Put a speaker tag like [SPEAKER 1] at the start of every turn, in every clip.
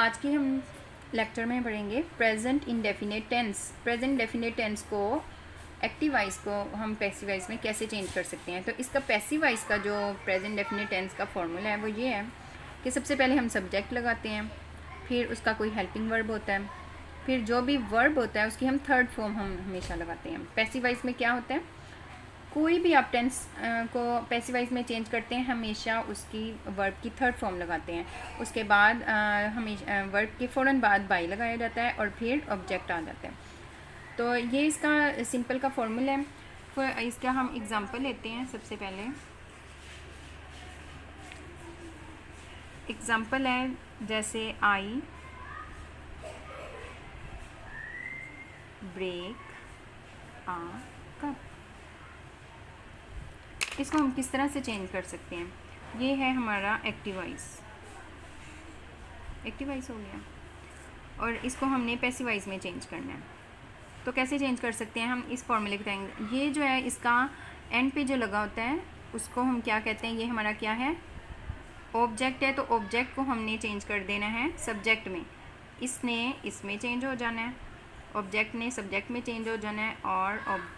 [SPEAKER 1] आज की हम लेक्चर में पढ़ेंगे present indefinite tense. Present definite tense को एक्टिव वॉइस को हम पैसिव वॉइस में कैसे चेंज कर सकते हैं। तो इसका पैसिव वॉइस का जो प्रेजेंट डेफिनेट टेंस का फॉर्मूला है वो ये है कि सबसे पहले हम सब्जेक्ट लगाते हैं, फिर उसका कोई हेल्पिंग वर्ब होता है, फिर जो भी वर्ब होता है उसकी हम थर्ड फॉर्म हम हमेशा लगाते हैं। पैसिव वॉइस में क्या होता है, कोई भी आप टेंस को पैसिव वॉइस में चेंज करते हैं हमेशा उसकी वर्ब की थर्ड फॉर्म लगाते हैं। उसके बाद हमेशा वर्ब के फ़ौरन बाद बाई लगाया जाता है और फिर ऑब्जेक्ट आ जाता है। तो ये इसका सिंपल का फॉर्मूला है। फिर इसका हम एग्ज़ाम्पल लेते हैं। सबसे पहले एग्ज़ाम्पल है जैसे आई ब्रेक आ कप। इसको हम किस तरह से चेंज कर सकते हैं, ये है हमारा एक्टिव वॉइस। एक्टिव वॉइस हो गया और इसको हमने पैसिव वॉइस में चेंज करना है। तो कैसे चेंज कर सकते हैं, हम इस फॉर्मूले के बताएंगे। ये जो है इसका एंड पे जो लगा होता है उसको हम क्या कहते हैं, ये हमारा क्या है, ऑब्जेक्ट है। तो ऑब्जेक्ट को हमने चेंज कर देना है सब्जेक्ट में, इसने इसमें चेंज हो जाना है, ऑब्जेक्ट ने सब्जेक्ट में चेंज हो जाना है और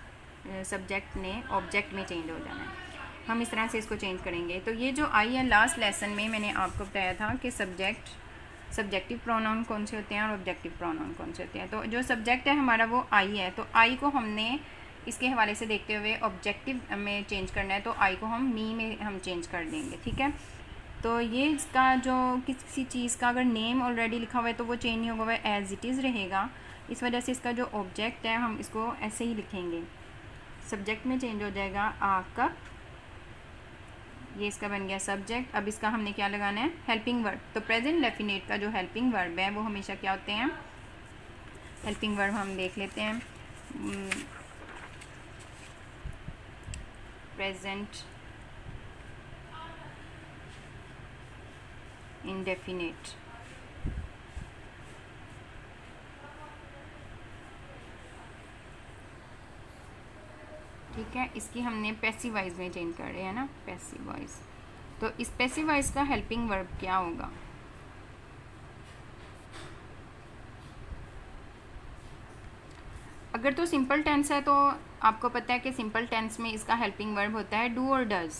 [SPEAKER 1] सब्जेक्ट ने ऑब्जेक्ट में चेंज हो जाना है। हम इस तरह से इसको चेंज करेंगे। तो ये जो आई है, लास्ट लेसन में मैंने आपको बताया था कि सब्जेक्टिव प्रोनाउन कौन से होते हैं और ऑब्जेक्टिव प्रोनाउन कौन से होते हैं। तो जो सब्जेक्ट है हमारा वो आई है, तो आई को हमने इसके हवाले से देखते हुए ऑब्जेक्टिव में चेंज करना है। तो आई को हम मी में हम चेंज कर देंगे, ठीक है। तो ये इसका जो किसी चीज़ का अगर नेम ऑलरेडी लिखा हुआ है तो वो चेंज नहीं होगा, वह एज इट इज़ रहेगा। इस वजह से इसका जो ऑब्जेक्ट है हम इसको ऐसे ही लिखेंगे, सब्जेक्ट में चेंज हो जाएगा आ कप, ये इसका बन गया सब्जेक्ट। अब इसका हमने क्या लगाना है, हेल्पिंग वर्ब। तो प्रेजेंट डेफिनेट का जो हेल्पिंग वर्ब है वो हमेशा क्या होते हैं, हेल्पिंग वर्ब हम देख लेते हैं। प्रेजेंट इंडेफिनेट, ठीक है। इसकी हमने पैसिव वॉइस में चेंज कर रहे हैं ना, पैसिव वॉइस। तो इस पैसिव वॉइस का हेल्पिंग वर्ब क्या होगा, अगर तो सिंपल टेंस है तो आपको पता है कि सिंपल टेंस में इसका हेल्पिंग वर्ब होता है डू और डज।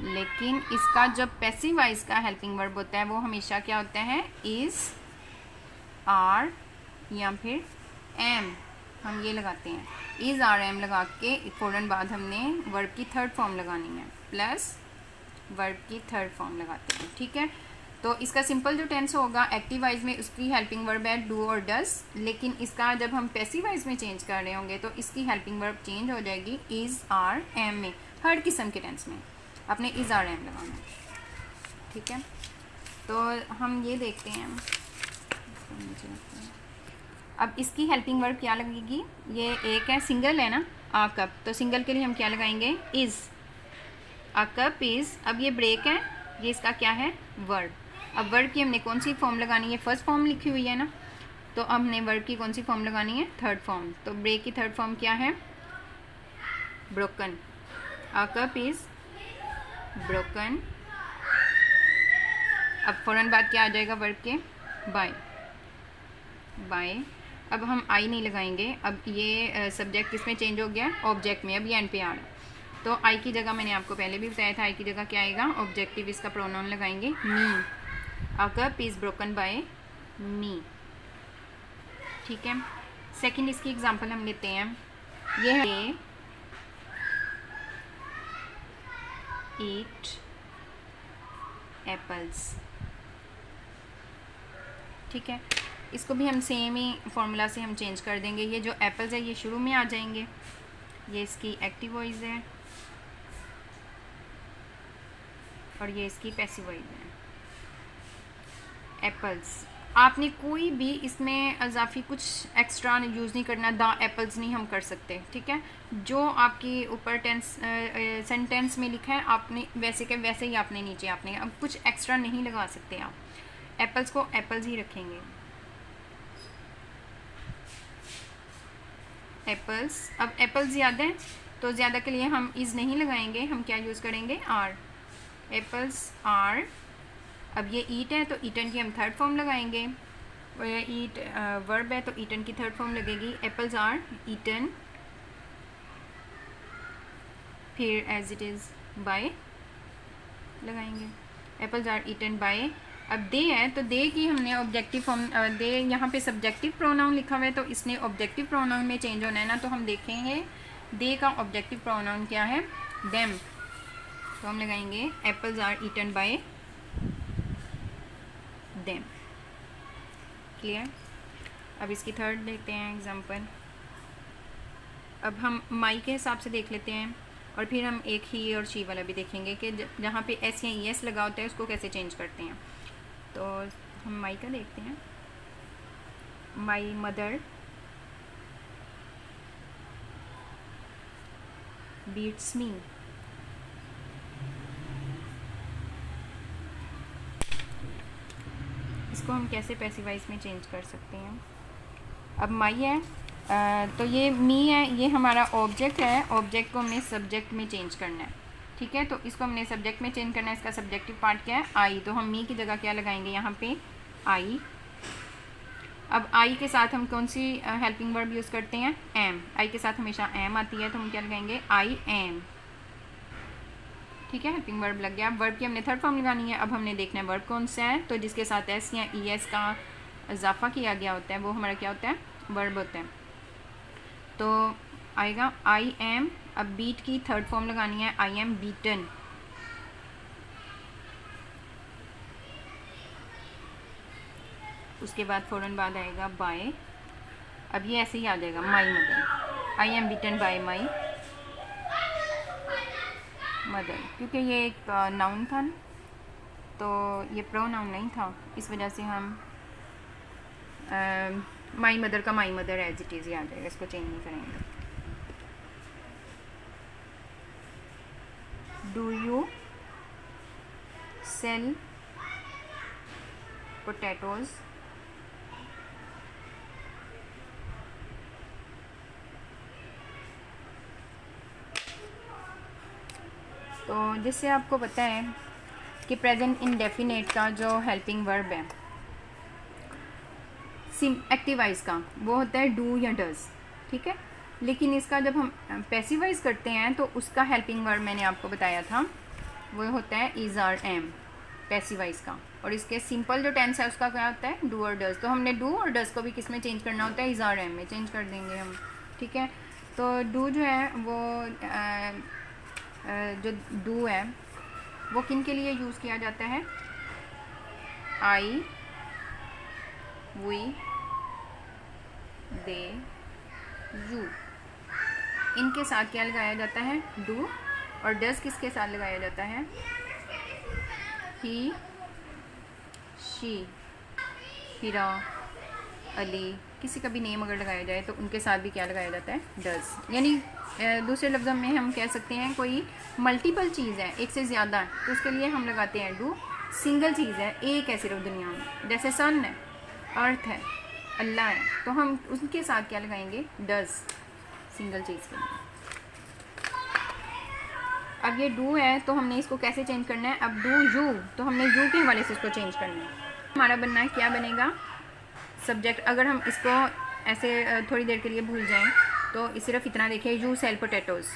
[SPEAKER 1] लेकिन इसका जब पैसिव वॉइस का हेल्पिंग वर्ब होता है वो हमेशा क्या होता है, इज़, आर या फिर एम। हम ये लगाते हैं इज़ आर एम लगा के फ़ौरन बाद हमने वर्ब की थर्ड फॉर्म लगानी है, प्लस वर्ब की थर्ड फॉर्म लगाते हैं, ठीक है। तो इसका सिंपल जो टेंस होगा एक्टिव वाइज में उसकी हेल्पिंग वर्ब है डू और डज। लेकिन इसका जब हम पैसिव वाइज में चेंज कर रहे होंगे तो इसकी हेल्पिंग वर्ब चेंज हो जाएगी इज़ आर एम में। हर किस्म के टेंस में आपने इज़ आर एम लगाना है, ठीक है। तो हम ये देखते हैं, अब इसकी हेल्पिंग वर्ब क्या लगेगी, ये एक है सिंगल है ना, आ कप। तो सिंगल के लिए हम क्या लगाएंगे, इज़, आ कप इज़। अब ये ब्रेक है, ये इसका क्या है, वर्ब। अब वर्ब की हमने कौन सी फॉर्म लगानी है, फर्स्ट फॉर्म लिखी हुई है ना, तो अब हमने वर्ब की कौन सी फॉर्म लगानी है, थर्ड फॉर्म। तो ब्रेक की थर्ड फॉर्म क्या है, broken. A cup is broken. अब फ़ौरन बाद क्या आ जाएगा वर्ब के, बाय। बाय। अब हम आई नहीं लगाएंगे, अब ये सब्जेक्ट किस में चेंज हो गया, ऑब्जेक्ट में। अब ये एंड पे आ रहा। तो आई की जगह मैंने आपको पहले भी बताया था, आई की जगह क्या आएगा, ऑब्जेक्टिव इसका प्रोनाउन लगाएंगे मी। आ कप इज़ ब्रोकन बाय मी, ठीक है। सेकंड इसकी एग्जांपल हम लेते हैं, ये है ईट एप्पल्स, ठीक है। इसको भी हम सेम ही फॉर्मूला से हम चेंज कर देंगे। ये जो एप्पल्स है ये शुरू में आ जाएंगे, ये इसकी एक्टिव वॉइस है और ये इसकी पैसिव वॉइस है। एप्पल्स, आपने कोई भी इसमें अजाफी कुछ एक्स्ट्रा यूज़ नहीं करना, द एप्पल्स नहीं हम कर सकते, ठीक है। जो आपकी ऊपर टेंस सेंटेंस में लिखा है आपने वैसे के वैसे ही आपने नीचे आपने अब कुछ एक्स्ट्रा नहीं लगा सकते आप, एप्पल्स को एप्पल्स ही रखेंगे, एप्पल्स। अब एप्पल्स ज़्यादा है तो ज़्यादा के लिए हम इज़ नहीं लगाएंगे, हम क्या यूज़ करेंगे, आर। एप्पल्स आर अब ये ईट है तो ईटन की हम थर्ड फॉर्म लगाएंगे, और ये ईट वर्ब है तो ईटन की थर्ड फॉर्म लगेगी। एप्पल्स आर ईटन, फिर एज इट इज़ बाय लगाएंगे, एप्पल्स आर ईटन बाय। अब दे है तो दे की हमने ऑब्जेक्टिव फॉर्म, दे यहाँ पे सब्जेक्टिव प्रोनाउन लिखा हुआ है तो इसने ऑब्जेक्टिव प्रोनाउन में चेंज होना है ना, तो हम देखेंगे दे का ऑब्जेक्टिव प्रोनाउन क्या है, देम। तो हम लगाएंगे apples are eaten by them. Clear. अब इसकी थर्ड देखते हैं एग्जांपल। अब हम माई के हिसाब से देख लेते हैं, और फिर हम एक ही और शी वाला भी देखेंगे कि जहाँ पे एस या ई एस लगा होता है उसको कैसे चेंज करते हैं। तो हम माई का देखते हैं। माई मदर बीट्स मी। इसको हम कैसे पैसिवाइज में चेंज कर सकते हैं। अब माई है तो ये मी है, ये हमारा ऑब्जेक्ट है, ऑब्जेक्ट को हमने सब्जेक्ट में चेंज करना है। ठीक है, तो इसको हमने सब्जेक्ट में चेंज करना है। इसका सब्जेक्टिव पार्ट क्या है, आई, तो हम मी की जगह क्या लगाएंगे यहाँ पे, आई। अब आई के साथ हम कौन सी हेल्पिंग वर्ब यूज़ करते हैं, एम। आई के साथ हमेशा एम आती है तो हम क्या लगाएंगे, आई एम। ठीक है, हेल्पिंग वर्ब लग गया। वर्ब की हमने थर्ड फॉर्म लगानी है। अब हमने देखना है वर्ब कौन सा है, तो जिसके साथ एस या ई एस का इजाफा किया गया होता है वो हमारा क्या होता है, वर्ब होता है। तो आएगा आई एम। अब बीट की थर्ड फॉर्म लगानी है, आई एम बीटन। उसके बाद फ़ौरन बाद आएगा बाय। अब ये ऐसे ही आ जाएगा, my mother, I am beaten by my mother. क्योंकि ये एक नाउन था तो ये प्रोनाउन नहीं था, इस वजह से हम माई मदर का my mother as it is ही आ जाएगा, इसको चेंज नहीं करेंगे। डू यू सेल पोटैटोज़ तो जिससे आपको पता है कि प्रेजेंट इंडेफिनेट का जो हेल्पिंग वर्ब है एक्टिवाइज का वो होता है डू या डज। ठीक है, लेकिन इसका जब हम पैसिवाइज करते हैं तो उसका हेल्पिंग वर्ब मैंने आपको बताया था वो होता है इज़ आर एम, पैसिवाइज का। और इसके सिंपल जो टेंस है उसका क्या होता है, डू और डज। तो हमने डू और डज को भी किस में चेंज करना होता है, इज़ आर एम में चेंज कर देंगे हम। ठीक है, तो डू जो है वो जो डू है वो किन के लिए यूज़ किया जाता है, आई, वी, दे, यू, इनके साथ क्या लगाया जाता है, डू। और डज किसके साथ लगाया जाता है, ही, शी, हिरा, अली, किसी का भी नेम अगर लगाया जाए तो उनके साथ भी क्या लगाया जाता है, डज। यानी दूसरे लफ्ज़ों में हम कह सकते हैं कोई मल्टीपल चीज़ है, एक से ज़्यादा है, तो उसके लिए हम लगाते हैं डू। सिंगल चीज़ है, एक है सिर्फ दुनिया में, जैसे सन है, अर्थ है, अल्लाह है, तो हम उनके साथ क्या लगाएंगे, डज, सिंगल चीज़ के लिए। अब ये डू है तो हमने इसको कैसे चेंज करना है, अब डू यू, तो हमने यू के हवाले से इसको चेंज करना है। हमारा बनना है, क्या बनेगा, सब्जेक्ट। अगर हम इसको ऐसे थोड़ी देर के लिए भूल जाएं तो सिर्फ इतना देखिए, यू सेल पोटैटोज़,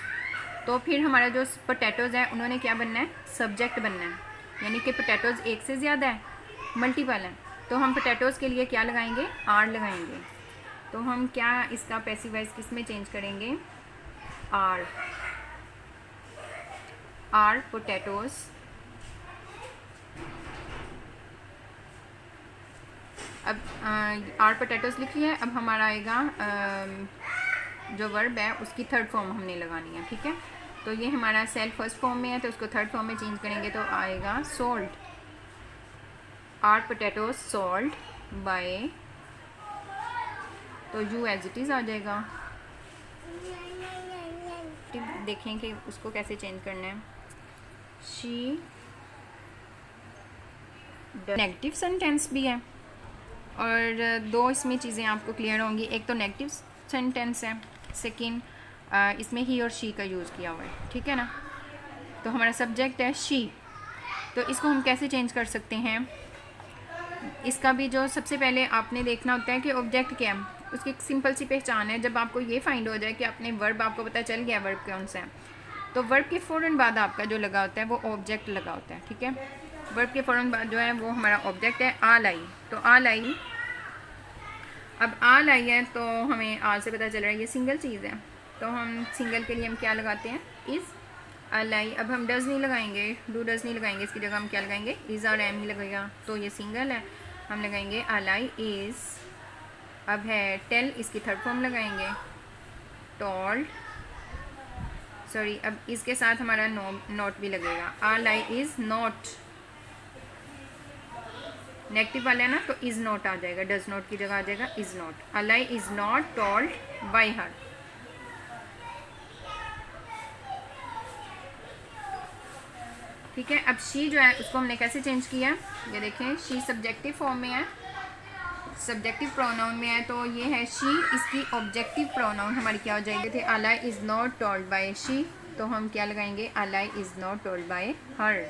[SPEAKER 1] तो फिर हमारा जो पोटैटोज़ है उन्होंने क्या बनना है, सब्जेक्ट बनना है। यानी कि पोटैटोज़ एक से ज़्यादा है, मल्टीपल है, तो हम पोटैटोज़ के लिए क्या लगाएंगे, आर लगाएंगे। तो हम क्या इसका पैसिवाइज किस में चेंज करेंगे, आर, आर पोटैटोज़। अब आर पोटैटोज़ लिख लिया। अब हमारा आएगा जो वर्ब है उसकी थर्ड फॉर्म हमने लगानी है। ठीक है, तो ये हमारा सेल फर्स्ट फॉर्म में है तो उसको थर्ड फॉर्म में चेंज करेंगे तो आएगा sold, are potatoes sold by, तो यू एज इट इज़ आ जाएगा। देखें कि उसको कैसे चेंज करना है, शी, नेगेटिव सेंटेंस भी है और दो इसमें चीज़ें आपको क्लियर होंगी। एक तो नेगेटिव सेंटेंस है, सेकंड इसमें ही और शी का यूज़ किया हुआ है। ठीक है ना, तो हमारा सब्जेक्ट है शी, तो इसको हम कैसे चेंज कर सकते हैं? इसका भी जो सबसे पहले आपने देखना होता है कि ऑब्जेक्ट क्या है, उसकी एक सिंपल सी पहचान है। जब आपको ये फाइंड हो जाए कि आपने वर्ब, आपको पता चल गया वर्ब कौन सा है, तो वर्ब के फ़ौरन बाद आपका जो लगा होता है वो ऑब्जेक्ट लगा होता है, ठीक है। वर्ब के फ़ौरन बाद जो है वो हमारा ऑब्जेक्ट है आल आई। तो आल आई, अब आल आई है तो हमें आल से पता चल रहा है ये सिंगल चीज़ है, तो हम सिंगल के लिए हम क्या लगाते हैं? इज़ आल आई। अब हम डज़ नहीं लगाएंगे, डू डज़ नहीं लगाएंगे, इसकी जगह हम क्या लगाएंगे? इज़ और एम ही लगेगा, तो ये सिंगल है, हम लगाएंगे आल आई इज़। अब है टेल, इसकी थर्ड फॉर्म लगाएंगे टोल्ड, सॉरी, अब इसके साथ हमारा नॉट भी लगेगा, आल आई इज़ नॉट, नेगेटिव वाला है ना, तो इज़ नॉट आ जाएगा, डज नॉट की जगह आ जाएगा is not. All I is not told by हर। ठीक है। अब शी जो है उसको हमने कैसे चेंज किया, ये देखें, शी सब्जेक्टिव फॉर्म में है, सब्जेक्टिव प्रोनाउन में है, तो ये है शी, इसकी ऑब्जेक्टिव प्रोनाउन हमारी क्या हो जाएगी थे? All I is not told by she, तो हम क्या लगाएंगे? All I is not told by her.